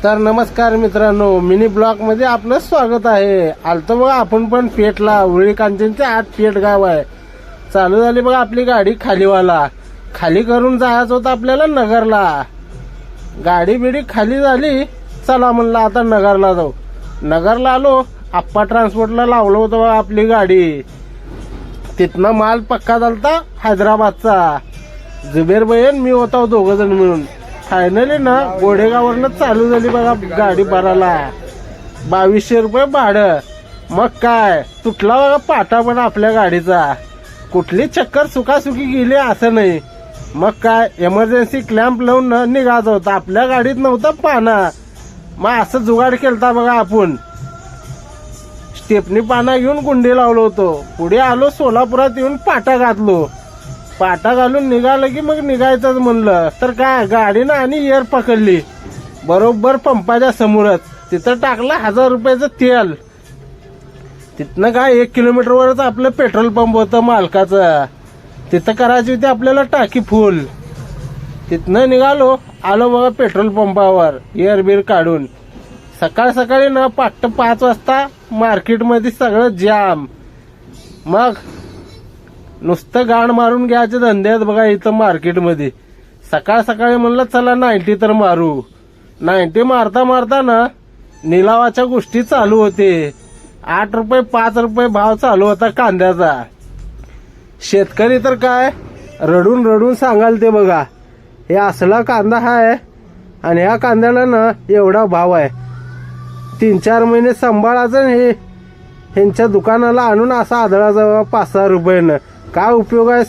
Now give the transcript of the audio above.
तर नमस्कार मित्रांनो, मिनी ब्लॉग मध्ये आपलं स्वागत आहे। आलतो बघा आपण पण पेठला, उळी कांचनच्या आत पेठ गाव आहे। चालू झाली बघा आपली गाडी खालीवाला, खाली करून जायचं होतं आपल्याला नगरला। गाडी बिडी खाली झाली, चला म्हणलं आता नगरला जाऊ। नगरला आलो, आप्पा ट्रान्सपोर्टला लावलं होतं बघा आपली गाडी। तिथनं माल पक्का झालता हैदराबादचा। जुबेर बहीण मी होता, दोघ जण मिळून। फायनली ना गोडेगाववरनं चालू झाली बघा गाडी भरायला। 2200 रुपये भाडं। मग काय तुटला बघा पाटा पण आपल्या गाडीचा। कुठली चक्कर सुखासुखी गेली असं नाही। मग काय इमर्जन्सी क्लॅम्प लावून निघायचं होतं, आपल्या गाडीत नव्हता पाना। मग असं जुगाड केलता बघा आपण। स्टेपनी पाना घेऊन गुंडी लावलो होतो। पुढे आलो, सोलापुरात येऊन पाटा घातलो। पाटा घालून निघालं की मग निघायचंच म्हणलं, तर काय गाडीनं आणि एअर पकडली बरोबर पंपाच्या समोरच। तिथं टाकलं 1000 रुपयाचं तेल। तिथनं काय 1 किलोमीटरवरच आपलं पेट्रोल पंप होतं मालकाचं। तिथं करायची होती आपल्याला टाकी फुल। तिथनं निघालो, आलो बघा पेट्रोल पंपावर एअर बीर काढून। सकाळ सकाळी ना पहाटे 5 वाजता मार्केटमध्ये सगळं जाम। मग नुसतं गाण मारून घ्यायचे धंदे आहेत बघा इथं मार्केटमध्ये। सकाळ सकाळी म्हणलं चला 90 तर मारू। 90 मारता मारता ना निलावाच्या गोष्टी चालू होते। 8 रुपये 5 रुपये भाव चालू होता कांद्याचा। शेतकरी तर काय रडून रडून सांगाल ते बघा, हे असला कांदा आहे आणि ह्या कांद्याला ना एवढा भाव आहे। 3-4 महिने सांभाळायचं हे ह्यांच्या दुकानाला आणून असा आदळाचा 5-6 रुपयानं काय उपयोग आहे।